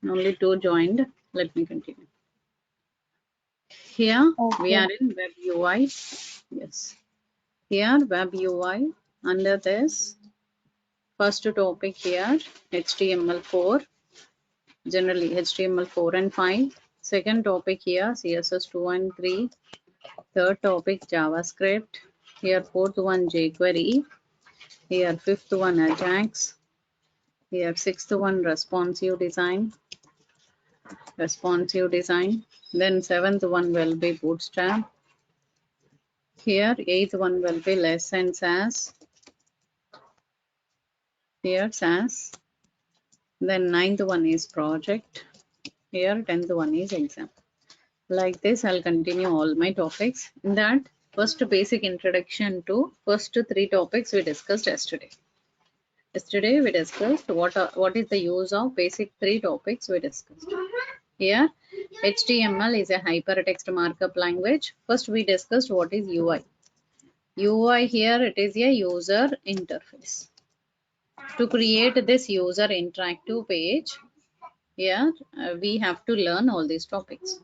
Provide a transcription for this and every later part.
Only 2 joined. Let me continue. Here we are in web UI. Yes. Here web UI. Under this, first topic here, HTML4. Generally HTML4 and 5. Second topic here, CSS 2 and 3. Third topic, JavaScript. Here fourth one, jQuery. Here fifth one, Ajax. Here sixth one, responsive design. Then seventh one will be Bootstrap. Here eighth one will be Less and Sass. Here Sass. Then ninth one is Project. Here 10th one is Exam. Like this, I'll continue all my topics. In that, first basic introduction to first 3 topics we discussed yesterday. Yesterday we discussed what is the use of basic 3 topics we discussed. Here, HTML is a hypertext markup language. First we discussed what is UI. UI here, it is a user interface. To create this user interactive page, here we have to learn all these topics.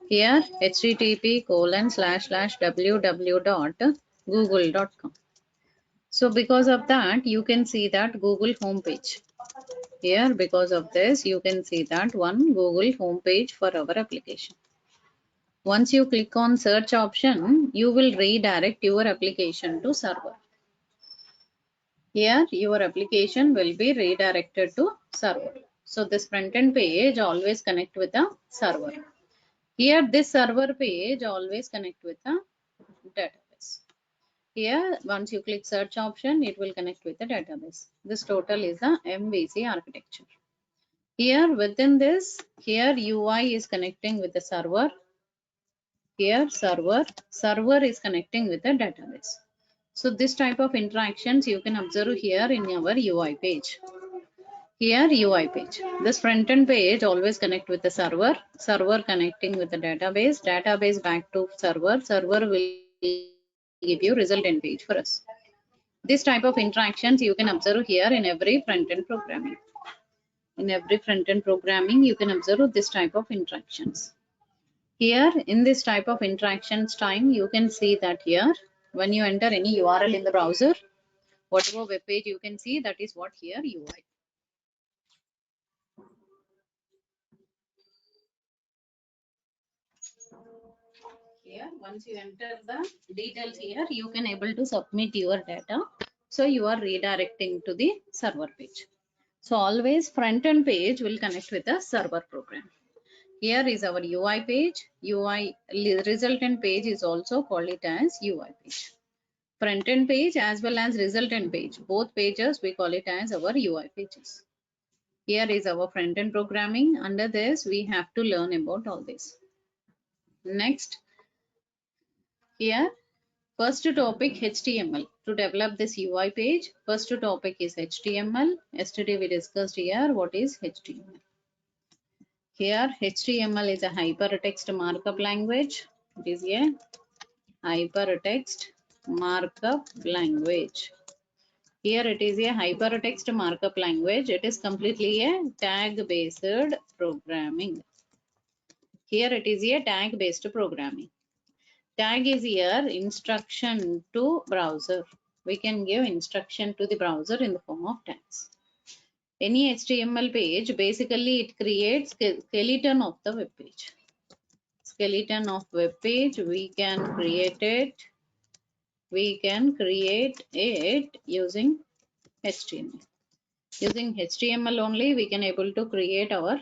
Here http://www.google.com. So because of that, you can see that Google homepage. Here because of this, you can see that one Google homepage for our application. Once you click on search option, you will redirect your application to server. Here your application will be redirected to server. So this front end page always connect with the server. Here this server page always connect with the database. Here once you click search option, it will connect with the database. This total is the MVC architecture. Here within this, here UI is connecting with the server. Here server is connecting with the database. So this type of interactions you can observe here in our UI page. Here UI page. This front end page always connect with the server connecting with the database back to server will give you resultant page for us. This type of interactions you can observe here in every front end programming. In every front end programming, you can observe this type of interactions. Here in this type of interactions time, you can see that here when you enter any URL in the browser, whatever web page you can see, that is what here UI. Here once you enter the details here, you can able to submit your data. So you are redirecting to the server page. So always front end page will connect with the server program. Here is our UI page. UI resultant page is also called it as UI page. Front end page as well as resultant page. Both pages we call it as our UI pages. Here is our front end programming. Under this we have to learn about all this. Next, here first topic HTML. To develop this UI page, first topic is HTML. Yesterday we discussed here what is HTML. Here HTML is a hypertext markup language. It is a hypertext markup language. Here it is a hypertext markup language. It is completely a tag based programming. Here it is a tag based programming. Tag is here instruction to browser. We can give instruction to the browser in the form of tags. Any HTML page, basically it creates skeleton of the web page. Skeleton of web page, we can create it using HTML. Using HTML only we can able to create our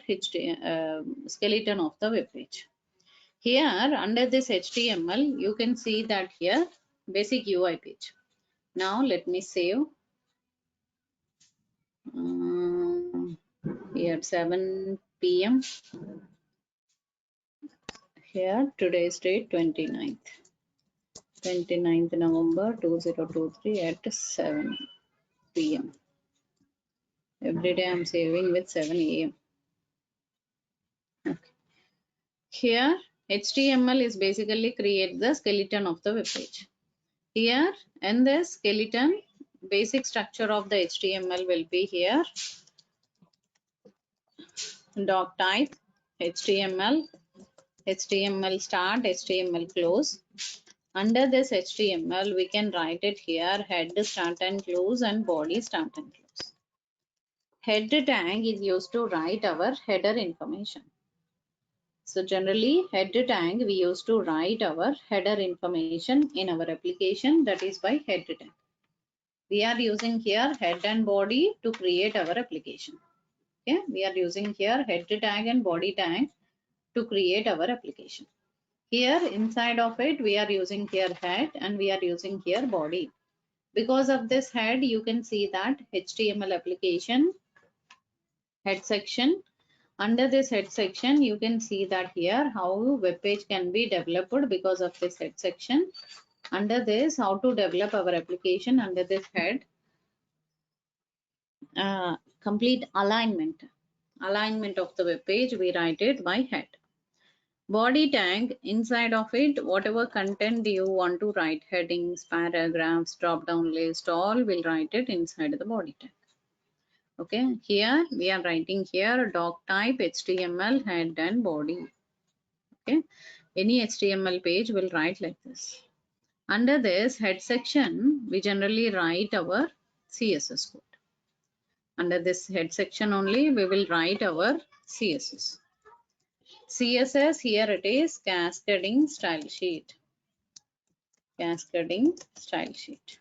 skeleton of the web page. Here under this HTML you can see that here basic UI page. Now let me save. Here 7 PM. Here today's date 29th November 2023 at 7 PM. Every day I'm saving with 7 AM. Okay. Here HTML is basically create the skeleton of the web page. Here and the skeleton basic structure of the HTML will be here. doc type, HTML, HTML start, HTML close. Under this HTML, we can write it here, head start and close and body start and close. Head tag is used to write our header information. So generally, head tag we used to write our header information in our application, that is by head tag. We are using here head and body to create our application. Okay, we are using here head tag and body tag to create our application. Here inside of it, we are using here head and we are using here body. Because of this head, you can see that HTML application head section. Under this head section, you can see that here how web page can be developed because of this head section. Under this, how to develop our application under this head. Complete alignment of the web page, we write it by head. Body tag, inside of it, whatever content you want to write, headings, paragraphs, drop down list, all will write it inside the body tag. Okay, here we are writing here doc type, HTML, head and body. Okay, any HTML page will write like this. Under this head section, we generally write our CSS code. Under this head section only, we will write our CSS. CSS, here it is cascading style sheet. Cascading style sheet.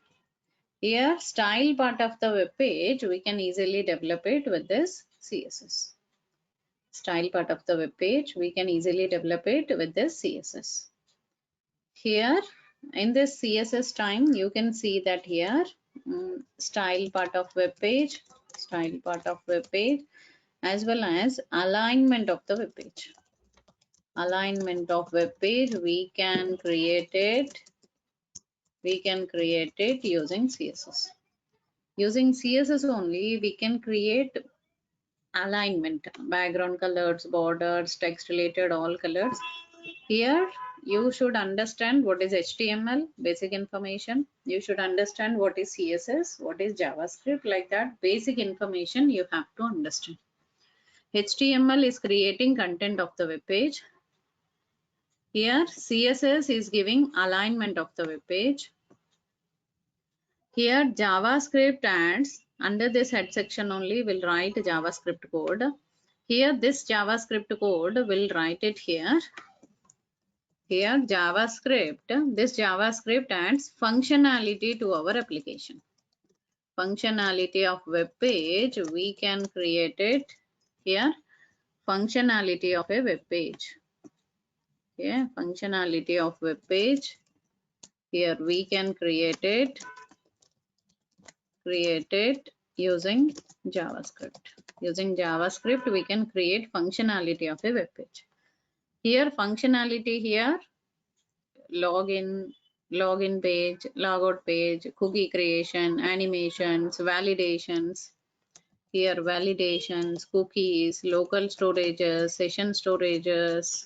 Here, style part of the web page, we can easily develop it with this CSS. Style part of the web page, we can easily develop it with this CSS. Here, in this CSS time, you can see that here, style part of web page, as well as alignment of the web page. Alignment of web page, we can create it using CSS. Using CSS only, we can create alignment, background colors, borders, text related, all colors. Here, you should understand what is HTML, basic information. You should understand what is CSS, what is JavaScript, like that. Basic information you have to understand. HTML is creating content of the web page. Here, CSS is giving alignment of the web page. Here, JavaScript adds, under this head section only, we'll write JavaScript code. Here, this JavaScript code, we'll write it here. Here, this JavaScript adds functionality to our application. Functionality of web page, we can create it here. Functionality of a web page. Okay, functionality of web page. Here we can create it using JavaScript. Using JavaScript, we can create functionality of a web page. Here, functionality here, login page, logout page, cookie creation, animations, validations. Here, validations, cookies, local storages, session storages.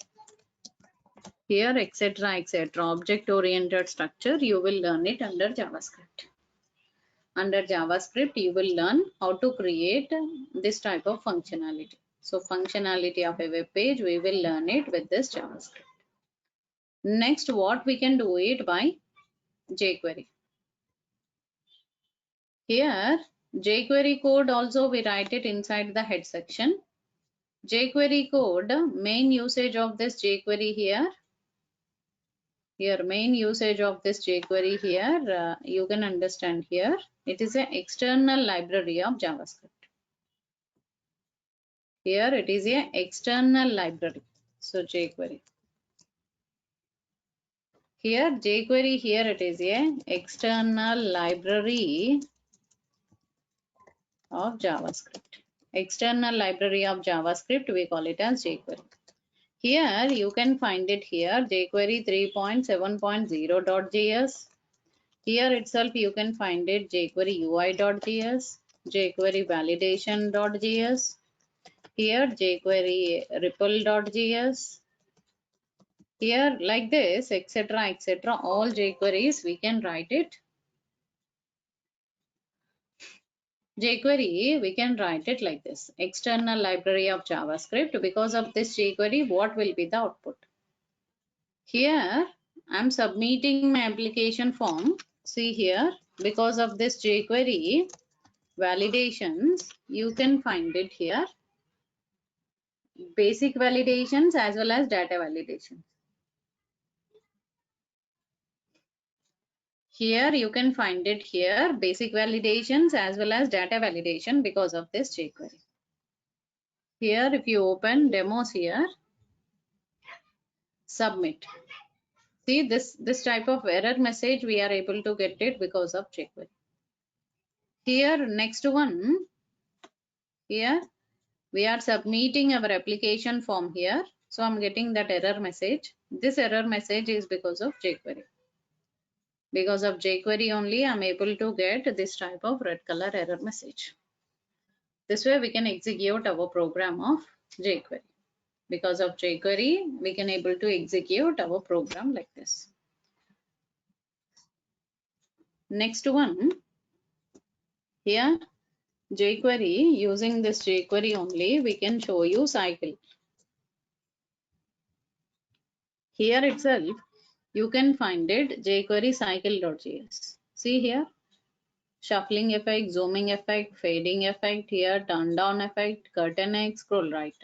Here, etc. Object-oriented structure, you will learn it under JavaScript. Under JavaScript, you will learn how to create this type of functionality. So, functionality of a web page, we will learn it with this JavaScript. Next, what we can do it by jQuery. Here, jQuery code also we write it inside the head section. jQuery code, main usage of this jQuery here. Here, main usage of this jQuery here, you can understand here. It is an external library of JavaScript. Here, it is an external library. So, jQuery. Here, jQuery, here it is a external library of JavaScript. External library of JavaScript, we call it as jQuery. Here, you can find it here, jQuery 3.7.0.js. Here itself, you can find it jQuery UI.js, jQuery validation.js. Here, jQuery ripple.js. Here, like this, etc. All jQueries, we can write it. jQuery, we can write it like this: external library of JavaScript. Because of this jQuery, what will be the output? Here, I'm submitting my application form. See here, because of this jQuery validations, you can find it here. Basic validations as well as data validations. Here you can find it here, basic validations as well as data validation because of this jQuery. Here, if you open demos here, submit. See this type of error message we are able to get it because of jQuery. Here, next one, here we are submitting our application form here. So I'm getting that error message. This error message is because of jQuery. Because of jQuery only, I'm able to get this type of red color error message. This way we can execute our program of jQuery. Because of jQuery, we can able to execute our program like this. Next one, here jQuery, using this jQuery only, we can show you cycle. Here itself, you can find it jQuery cycle.js. See here, shuffling effect, zooming effect, fading effect, here turn down effect, curtain X, scroll right.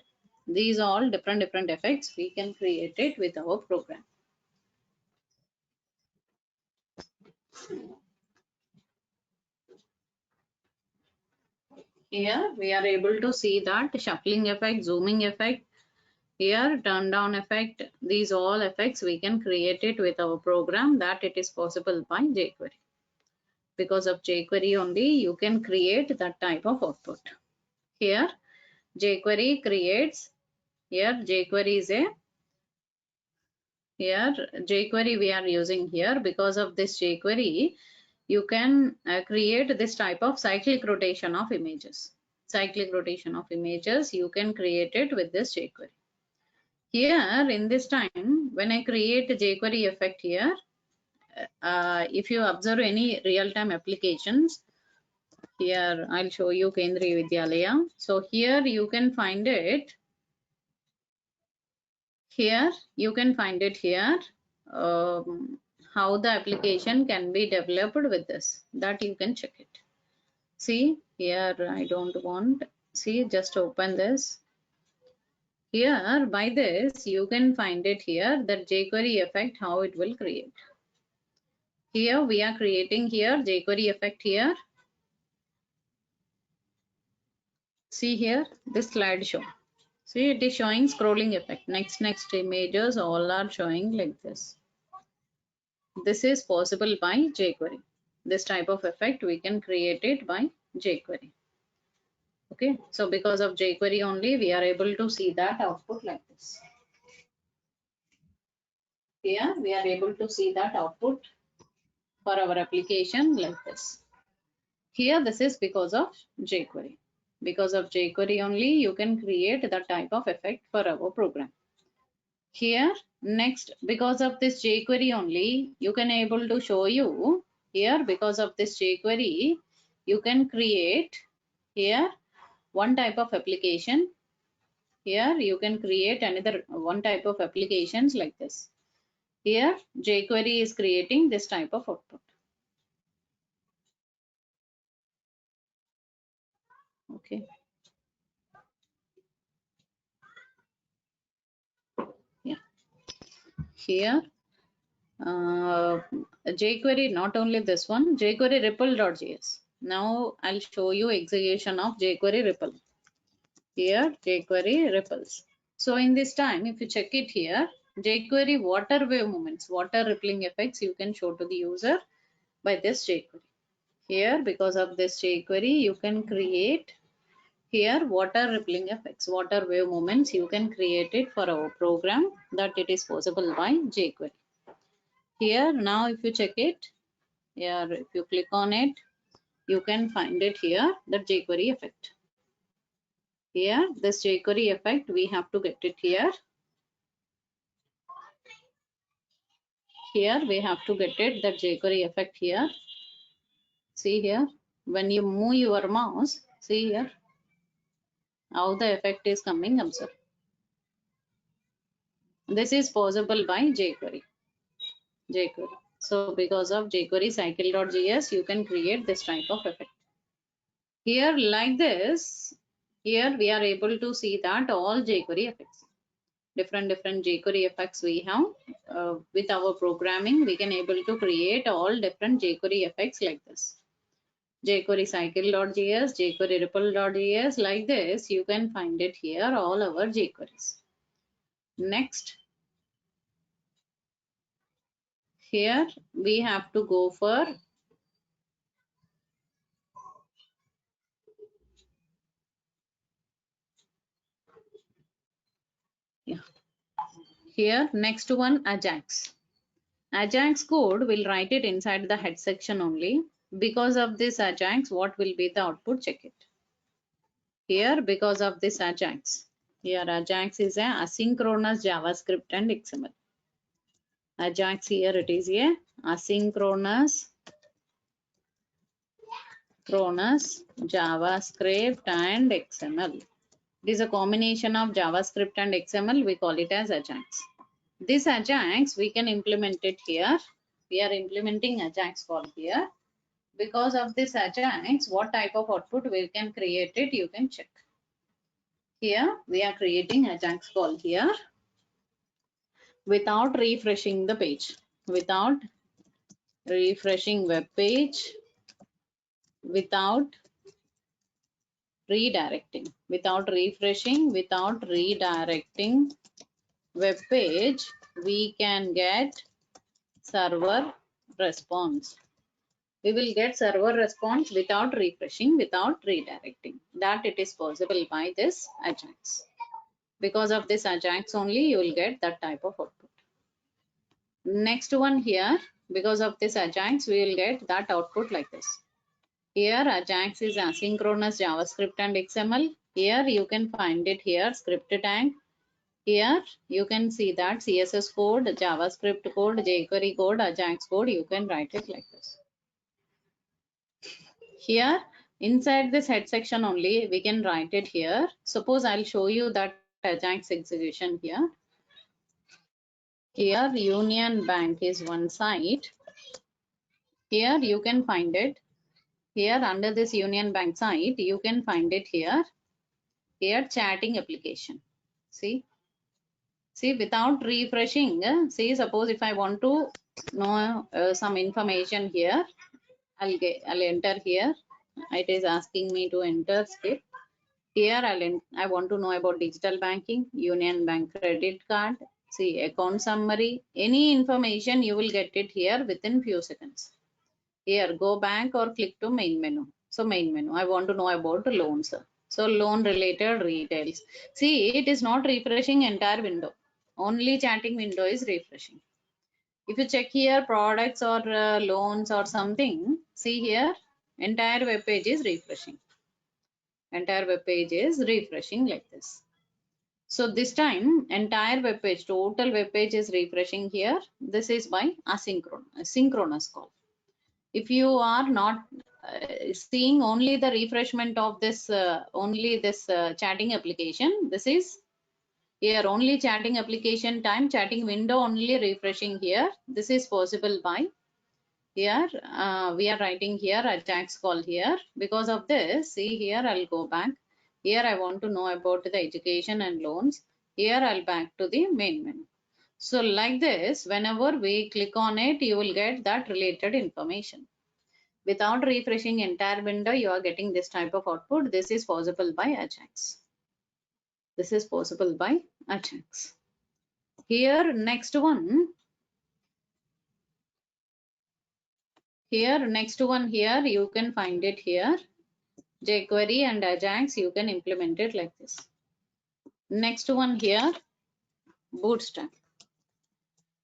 These all different effects we can create it with our program. Here we are able to see that shuffling effect, zooming effect, here turn down effect, these all effects we can create it with our program, that it is possible by jQuery. Because of jQuery only, you can create that type of output. Here jQuery creates, here jQuery is a, here jQuery we are using here. Because of this jQuery, you can create this type of cyclic rotation of images. Cyclic rotation of images, you can create it with this jQuery. Here in this time, when I create a jQuery effect here, if you observe any real-time applications, here I'll show you Kendriya Vidyalaya. So here you can find it. Here you can find it here. How the application can be developed with this, that you can check it. See here, I don't want, see, just open this. Here by this you can find it here, that jQuery effect, how it will create. Here we are creating here jQuery effect here. See here, this slideshow. See, it is showing scrolling effect. Next images all are showing like this. This is possible by jQuery. This type of effect we can create it by jQuery. Okay, so because of jQuery only, we are able to see that output like this. Here we are able to see that output for our application like this. Here this is because of jQuery. Because of jQuery only, you can create that type of effect for our program. Here next, because of this jQuery only, you can able to show you here, because of this jQuery, you can create here one type of application. Here you can create another one type of applications like this. Here jQuery is creating this type of output. Okay. Yeah. Here jQuery, not only this one, jQuery ripple.js. Now I'll show you execution of jQuery ripple. Here jQuery ripples. So in this time, if you check it here, jQuery water wave movements, water rippling effects you can show to the user by this jQuery. Here, because of this jQuery, you can create here water rippling effects, water wave movements, you can create it for our program, that it is possible by jQuery. Here now if you check it, here if you click on it, you can find it here, the jQuery effect. Here this jQuery effect, we have to get it here. Here we have to get it, the jQuery effect here. See here, when you move your mouse, see here how the effect is coming. Observe. This is possible by jQuery. So because of jQuery cycle.js, you can create this type of effect. Here like this, here we are able to see that all jQuery effects, different jQuery effects we have with our programming, we can able to create all different jQuery effects like this. jQuery cycle.js, jQuery ripple.js, like this you can find it here, all our jQueries. Next, here we have to go for here next one, Ajax. Ajax code will write it inside the head section only. Because of this Ajax, what will be the output? Check it. Here, because of this Ajax. Here Ajax is a asynchronous JavaScript and XML. Ajax here it is a asynchronous JavaScript and XML. It is a combination of JavaScript and XML. We call it as Ajax. This Ajax we can implement it here. We are implementing Ajax call here. Because of this Ajax, what type of output we can create it, you can check. Here we are creating Ajax call here without refreshing the page, without refreshing web page, without redirecting, without refreshing, without redirecting web page, we can get server response. We will get server response without refreshing, without redirecting. That it is possible by this Ajax. Because of this Ajax only, you will get that type of output. Next one here, because of this Ajax, we will get that output like this. Here Ajax is asynchronous JavaScript and XML. Here you can find it here, script tag. Here you can see that CSS code, JavaScript code, jQuery code, Ajax code, you can write it like this. Here inside this head section only, we can write it here. Suppose I'll show you that Ajax execution here. Here Union Bank is one site. Here you can find it. Here under this Union Bank site, you can find it here. Here chatting application. See without refreshing. See, suppose if I want to know some information here, I'll enter here. It is asking me to enter skip. Here I want to know about digital banking, Union Bank credit card. See account summary. Any information you will get it here within few seconds. Here go back or click to main menu. So main menu, I want to know about loans. So loan related details. See, it is not refreshing entire window. Only chatting window is refreshing. If you check here products or loans or something, see here entire web page is refreshing. Entire web page is refreshing like this. So this time entire web page, total web page is refreshing here. This is by synchronous call. If you are not seeing only the refreshment of this chatting application, this is here only chatting application time, chatting window only refreshing here. This is possible by here we are writing here Ajax call here. Because of this, see here I'll go back. Here I want to know about the education and loans. Here I'll back to the main menu. So like this, whenever we click on it, you will get that related information. Without refreshing entire window, you are getting this type of output. This is possible by Ajax. This is possible by Ajax. Here next one. Here next one here you can find it here. jQuery and Ajax you can implement it like this. Next one here, Bootstrap.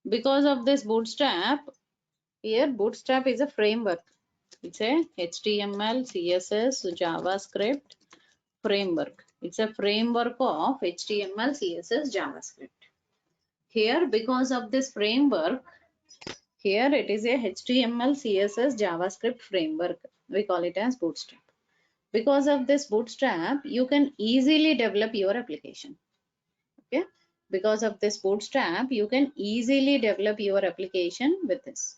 Because of this Bootstrap, here Bootstrap is a framework. It's a HTML, CSS, JavaScript framework. It's a framework of HTML, CSS, JavaScript. Here because of this framework, here it is a HTML, CSS, JavaScript framework. We call it as Bootstrap. Because of this Bootstrap, you can easily develop your application. Okay. Because of this Bootstrap, you can easily develop your application with this.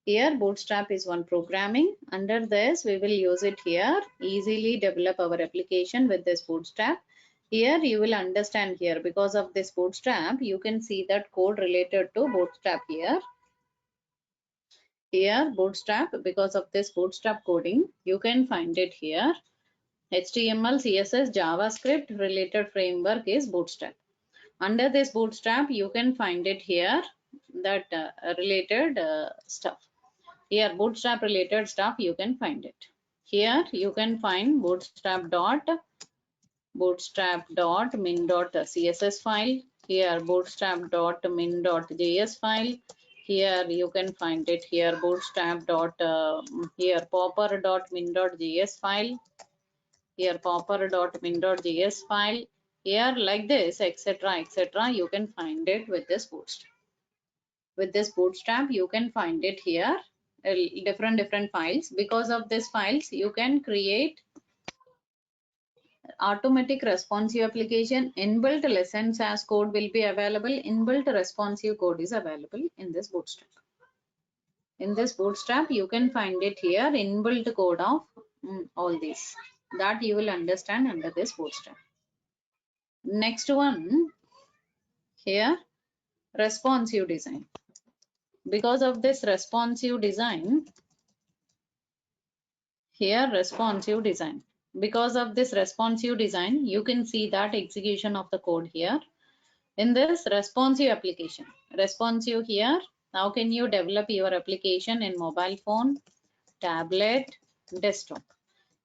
Here, Bootstrap is one programming. Under this, we will use it here. Easily develop our application with this Bootstrap. Here, you will understand here. Because of this Bootstrap, you can see that code related to Bootstrap here. Here, Bootstrap, because of this Bootstrap coding, you can find it here. HTML, CSS, JavaScript related framework is Bootstrap. Under this Bootstrap, you can find it here, that related stuff. Here, Bootstrap related stuff, you can find it. Here, you can find bootstrap.min.css file. Here, bootstrap.min.js file. Here, you can find it here, here, popper.min.js file. Here, popper.min.js file. Here, like this, etc., etc., you can find it with this Bootstrap. With this Bootstrap, you can find it here, different files. Because of these files, you can create automatic responsive application. Inbuilt lessons as code will be available. Inbuilt responsive code is available in this Bootstrap. In this Bootstrap, you can find it here, inbuilt code of all these. That you will understand under this Bootstrap. Next one, here, responsive design. Because of this responsive design, here responsive design. Because of this responsive design, you can see that execution of the code here. In this responsive application, responsive here, how can you develop your application in mobile phone, tablet, desktop?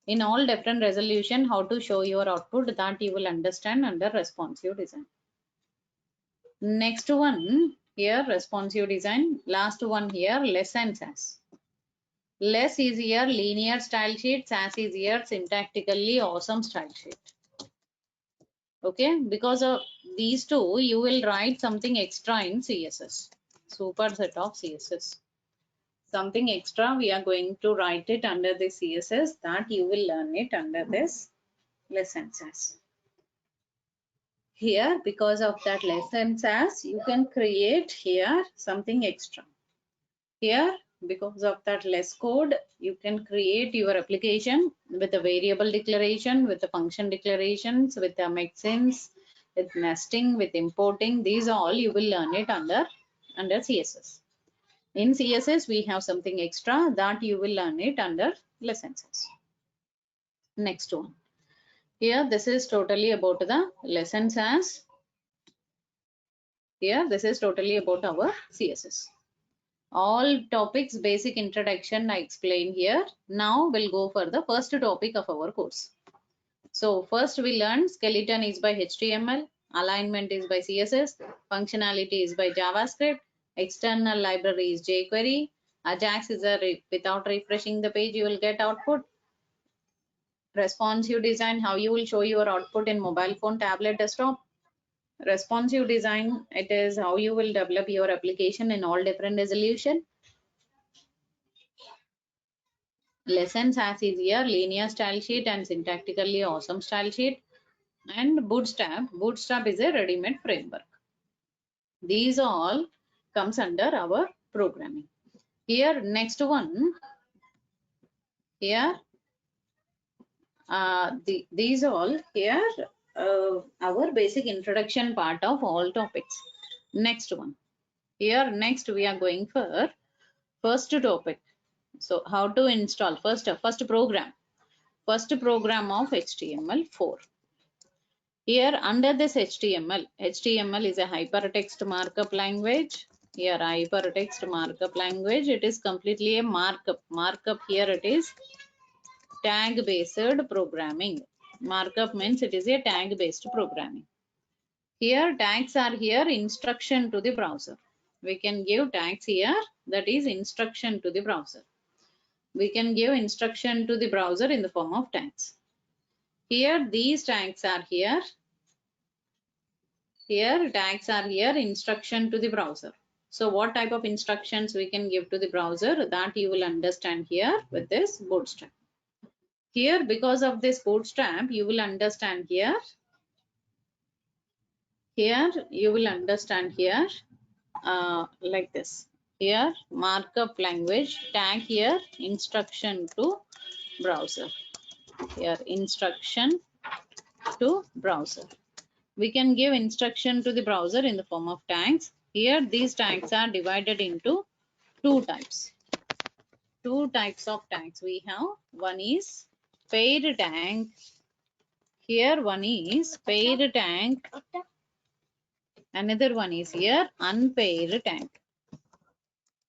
In all different resolution, how to show your output, that you will understand under responsive design. Next one, here responsive design. Last one here, less and SAS. Less is here linear style sheet, SAS is here syntactically awesome style sheet. Okay, because of these two, you will write something extra in CSS. Superset of CSS. Something extra, we are going to write it under the CSS, that you will learn it under this lesson SAS. Here, because of that lesson SAS, you can create here something extra. Here, because of that less code, you can create your application with a variable declaration, with the function declarations, with the mixins, with nesting, with importing. These all you will learn it under CSS. In CSS, we have something extra, that you will learn it under lessons. Next one. Here, this is totally about the lessons as. Here, this is totally about our CSS. All topics, basic introduction I explained here. Now we'll go for the first topic of our course. So first we learn skeleton is by HTML, alignment is by CSS, functionality is by JavaScript, external library is jQuery, Ajax is without refreshing the page you will get output. Responsive design, how you will show your output in mobile phone, tablet, desktop. Responsive design, it is how you will develop your application in all different resolution. Lessons as is here, linear style sheet and syntactically awesome style sheet. And Bootstrap is a ready-made framework. These all comes under our programming. Here, next one, here, these all here, our basic introduction part of all topics. Next one, here, next we are going for first topic. So how to install first program of HTML4. Here under this HTML is a hypertext markup language. Here hypertext markup language, it is completely a markup here it is tag based programming. Markup means it is a tag based programming. Here tags are here instruction to the browser. We can give tags here, that is instruction to the browser. We can give instruction to the browser in the form of tags. Here these tags are here. Here tags are here instruction to the browser. So what type of instructions we can give to the browser, that you will understand here with this bootstrap. Here, because of this bootstrap, you will understand here. Here you will understand here like this. Here markup language, tag here instruction to browser. Here instruction to browser. We can give instruction to the browser in the form of tags. Here these tags are divided into two types. Two types of tags we have. One is paid tag. Here one is paid tag. Another one is here unpaid tag.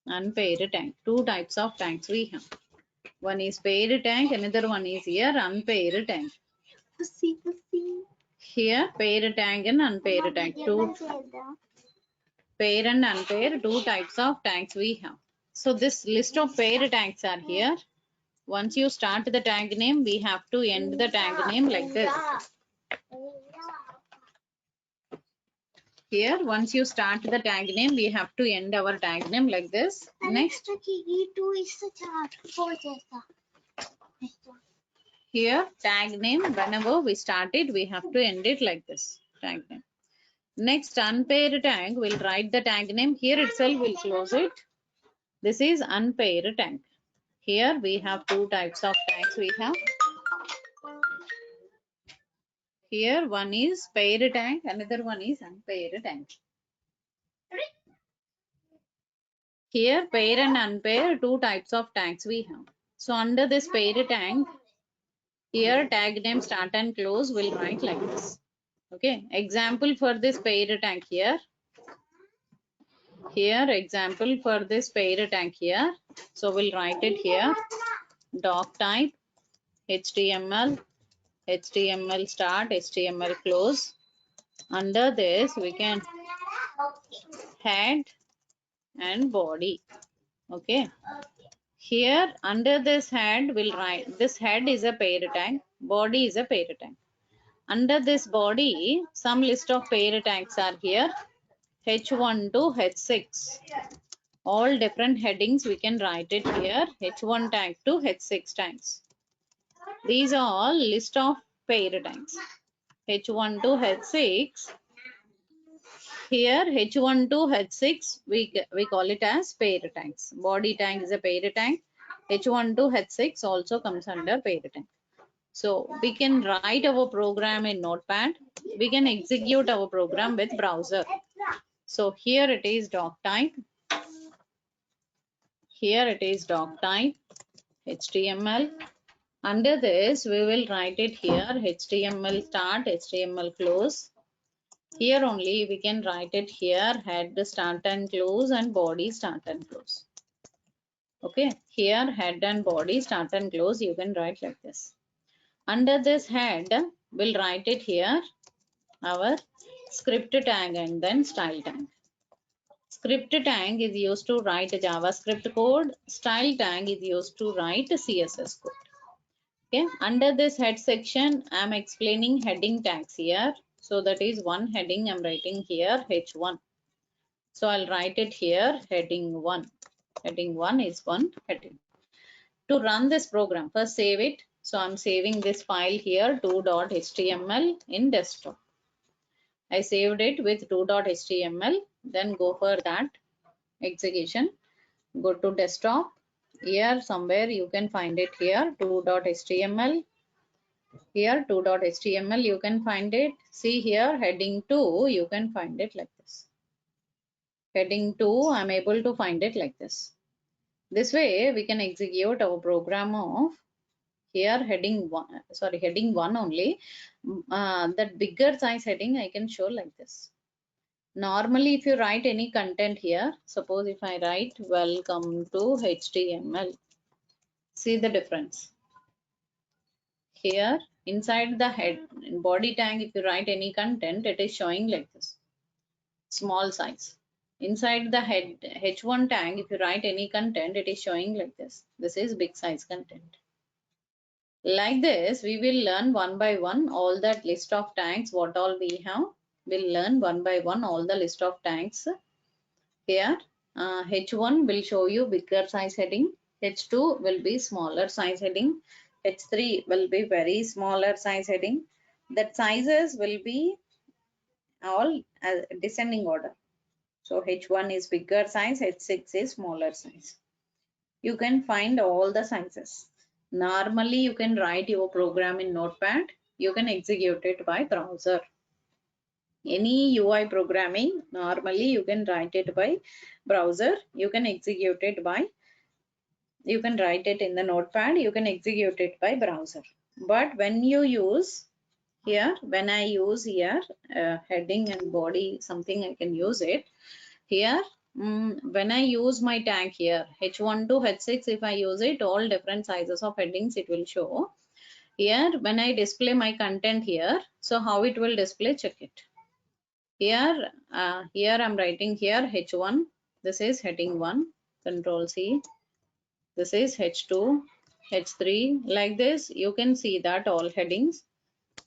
Unpaid tag. Two types of tags we have. One is paid tag, another one is here unpaid tag. Here paid tag and unpaid tag. Two paid and unpaid, two types of tags we have. So this list of paid tags are here. Once you start the tag name, we have to end the tag name like this. Here, once you start the tag name, we have to end our tag name like this. Next, here tag name, whenever we start it, we have to end it like this. Tag name. Next, unpaired tag, we'll write the tag name. Here itself, we'll close it. This is unpaired tag. Here we have two types of tags we have. Here one is paired tag, another one is unpaired tag. Here pair and unpair, two types of tags we have. So under this paired tag, here tag name start and close will write like this. Okay, example for this paired tag here. Here example for this paired tag here. So we'll write it here. Doc type, HTML, HTML start, HTML close. Under this we can head and body. Okay. Here under this head we'll write, this head is a pair tag, body is a pair tag. Under this body, some list of pair tags are here. H1 to H6. All different headings we can write it here. H1 tag to H6 tags. These are all list of pair tags. H1 to H6. Here H1 to H6 we call it as pair tags. Body tag is a pair tag. H1 to H6 also comes under pair tag. So we can write our program in Notepad. We can execute our program with browser. So here it is doc type. Here it is doc type HTML. Under this we will write it here HTML start, HTML close. Here only we can write it here head start and close and body start and close. Okay, here head and body start and close you can write like this. Under this head we'll write it here our script tag and then style tag. Script tag is used to write a JavaScript code. Style tag is used to write a CSS code. Okay, under this head section I am explaining heading tags here. So that is one heading I'm writing here H1. So I'll write it here heading 1. Heading 1 is one heading. To run this program, first save it. So I'm saving this file here 2.html in desktop. I saved it with 2.html. Then go for that execution. Go to desktop. Here somewhere you can find it here 2.html. Here 2.html you can find it. See here heading 2 you can find it like this. Heading 2 I'm able to find it like this. This way we can execute our program of here heading 1, sorry heading 1 only. That bigger size heading I can show like this. Normally if you write any content here, suppose if I write welcome to HTML, see the difference. Here inside the head body tag if you write any content it is showing like this, small size. Inside the head H1 tag if you write any content it is showing like this. This is big size content. Like this we will learn one by one all that list of tags what all we have. We'll learn one by one all the list of tags here. H1 will show you bigger size heading. H2 will be smaller size heading. H3 will be very smaller size heading. That sizes will be all descending order. So H1 is bigger size, H6 is smaller size. You can find all the sizes. Normally you can write your program in Notepad. You can execute it by browser. Any UI programming, normally you can write it by browser. You can execute it by, you can write it in the Notepad. You can execute it by browser. But when you use here, when I use here heading and body, something I can use it. Here, when I use my tag here, H1 to H6, if I use it, all different sizes of headings it will show. Here, when I display my content here, so how it will display, check it. Here, here I'm writing here H1, this is heading 1, Control C. This is H2, H3, like this, you can see that all headings.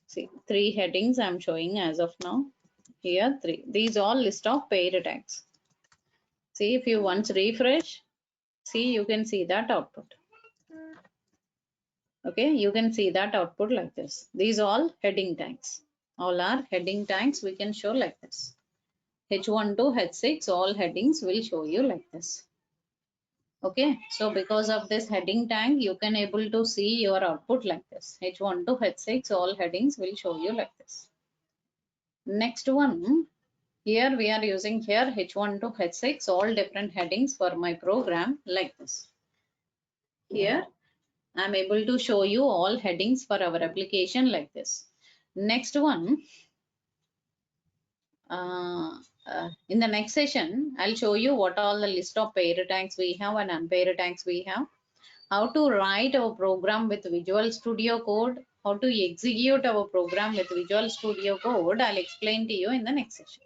See, 3 headings I'm showing as of now. Here, 3. These all list of pair tags. See, if you once refresh, see, you can see that output. Okay, you can see that output like this. These all heading tags. All are heading tags. We can show like this. H1 to H6, all headings will show you like this. Okay, so because of this heading tag, you can able to see your output like this. H1 to H6, all headings will show you like this. Next one, here we are using here H1 to H6, all different headings for my program like this. Here I'm able to show you all headings for our application like this. Next one, in the next session, I'll show you what all the list of pair tags we have and unpaired tags we have. How to write our program with Visual Studio Code, how to execute our program with Visual Studio Code, I'll explain to you in the next session.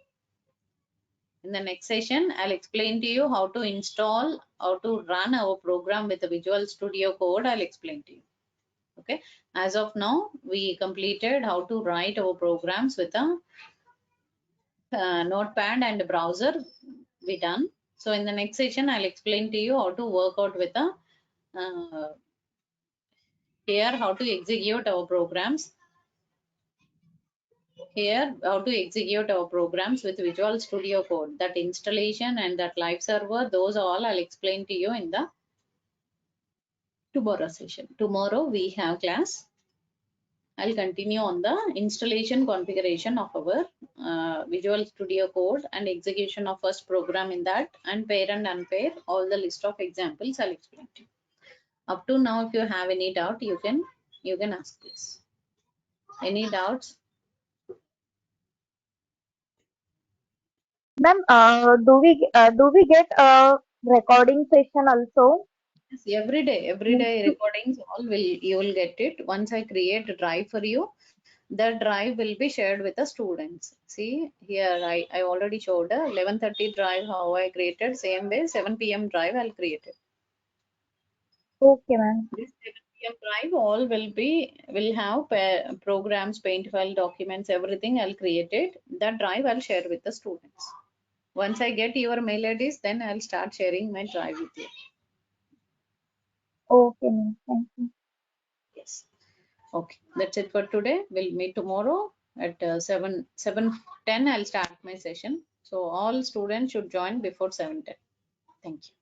In the next session, I'll explain to you how to install, how to run our program with the Visual Studio Code, I'll explain to you. Okay, as of now, we completed how to write our programs with a Notepad and browser, we done. So in the next session, I'll explain to you how to work out with a here how to execute our programs. Here how to execute our programs with Visual Studio Code. That installation and that live server, those all I'll explain to you in the tomorrow session. Tomorrow we have class. I'll continue on the installation configuration of our Visual Studio Code and execution of first program in that, and pair and unpair, all the list of examples I'll explain to you. Up to now, if you have any doubt, you can ask this. Any doubts? Ma'am, do we get a recording session also? Yes, every day recordings all will, you will get it. Once I create a drive for you, the drive will be shared with the students. See here, I already showed a 11:30 drive how I created. Same way 7 p.m. drive I'll create it. Okay, ma'am. This 7 p.m. drive all will have programs, paint file, documents, everything I'll create it. That drive I'll share with the students. Once I get your mail IDs, then I'll start sharing my drive with you. Okay, ma'am. Thank you. Yes. Okay, that's it for today. We'll meet tomorrow at 7:10. I'll start my session. So all students should join before 7:10. Thank you.